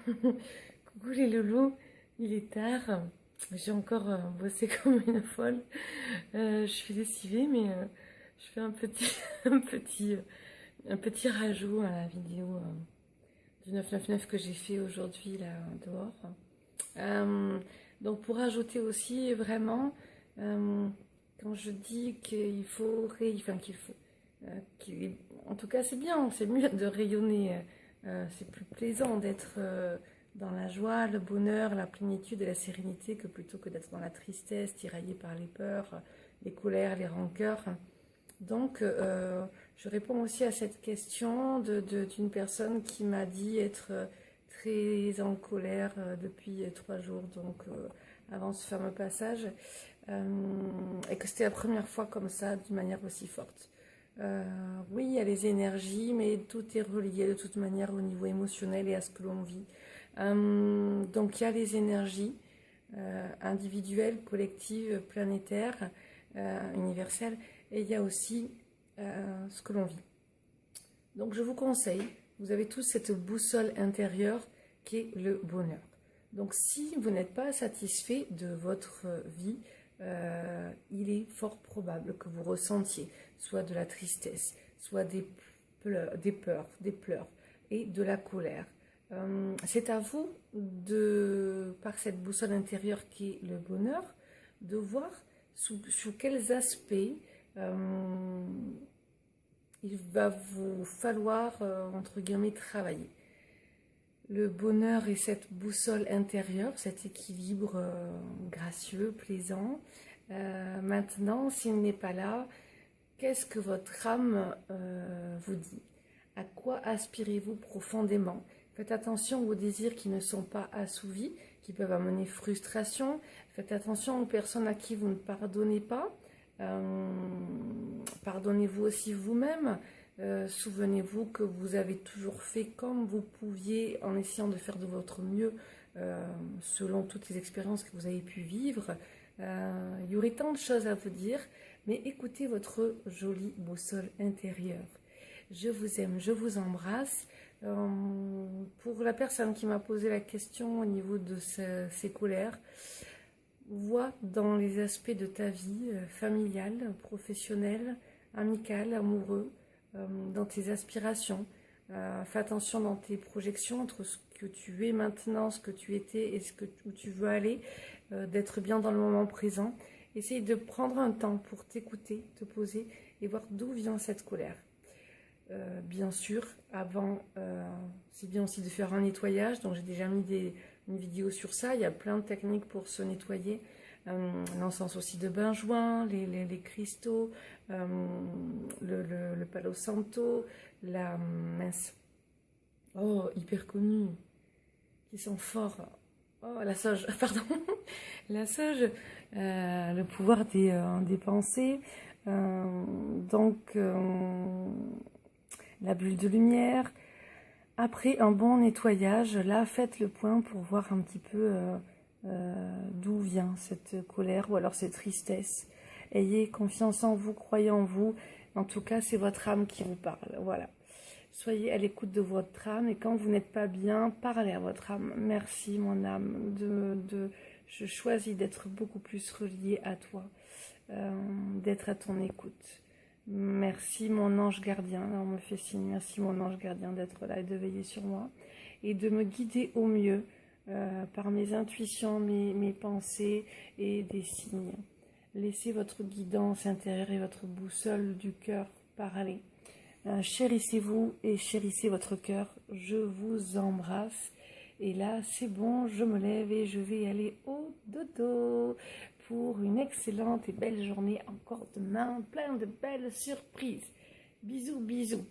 Coucou les loulous, il est tard. J'ai encore bossé comme une folle. Je suis lessivée, mais je fais un petit, un petit rajout à la vidéo du 999 que j'ai fait aujourd'hui là dehors. Euh, donc pour ajouter aussi vraiment, euh, quand je dis qu'il faut, enfin qu'il faut, en tout cas c'est bien, c'est mieux de rayonner, c'est plus plaisant d'être dans la joie, le bonheur, la plénitude et la sérénité que plutôt que d'être dans la tristesse, tiraillé par les peurs, les colères, les rancœurs. Donc, je réponds aussi à cette question d'une personne qui m'a dit être très en colère depuis 3 jours, donc avant ce fameux passage, et que c'était la première fois comme ça, d'une manière aussi forte. Oui, il y a les énergies, mais tout est relié de toute manière au niveau émotionnel et à ce que l'on vit. Donc, il y a les énergies individuelles, collectives, planétaires, universelles, et il y a aussi ce que l'on vit. Donc je vous conseille, vous avez tous cette boussole intérieure qui est le bonheur. Donc si vous n'êtes pas satisfait de votre vie, il est fort probable que vous ressentiez soit de la tristesse, soit des pleurs et de la colère. C'est à vous, par cette boussole intérieure qui est le bonheur, de voir sous quels aspects il va vous falloir, entre guillemets, travailler. Le bonheur et cette boussole intérieure, cet équilibre gracieux, plaisant. Maintenant, s'il n'est pas là, qu'est-ce que votre âme vous dit? À quoi aspirez-vous profondément? Faites attention aux désirs qui ne sont pas assouvis, qui peuvent amener frustration. Faites attention aux personnes à qui vous ne pardonnez pas. Pardonnez-vous aussi vous-même. Souvenez-vous que vous avez toujours fait comme vous pouviez en essayant de faire de votre mieux selon toutes les expériences que vous avez pu vivre. Il y aurait tant de choses à vous dire, mais écoutez votre jolie boussole intérieure. Je vous aime, je vous embrasse. Pour la personne qui m'a posé la question au niveau de ses colères, vois dans les aspects de ta vie familiale, professionnelle, amicale, amoureux, dans tes aspirations. Fais attention dans tes projections entre ce que tu es maintenant, ce que tu étais et où tu veux aller, d'être bien dans le moment présent. Essaye de prendre un temps pour t'écouter, te poser et voir d'où vient cette colère. Bien sûr, avant, c'est bien aussi de faire un nettoyage. Donc j'ai déjà mis une vidéo sur ça. Il y a plein de techniques pour se nettoyer. L'encens aussi de bain-joint, les cristaux, le palo santo, la mince, oh hyper connue, qui sont forts. Oh la sauge, pardon, la sauge, le pouvoir des pensées. Donc la bulle de lumière. Après un bon nettoyage, là, faites le point pour voir un petit peu d'où vient cette colère ou alors cette tristesse. Ayez confiance en vous, croyez en vous. En tout cas, c'est votre âme qui vous parle. Voilà. Soyez à l'écoute de votre âme et quand vous n'êtes pas bien, parlez à votre âme. Merci, mon âme. Je choisis d'être beaucoup plus reliée à toi, d'être à ton écoute. Merci mon ange gardien, on me fait signe, merci mon ange gardien d'être là et de veiller sur moi et de me guider au mieux par mes intuitions, mes pensées et des signes. Laissez votre guidance intérieure et votre boussole du cœur parler. Chérissez-vous et chérissez votre cœur. Je vous embrasse. Et là, c'est bon, je me lève et je vais aller au dodo pour une excellente et belle journée encore demain, plein de belles surprises. Bisous, bisous.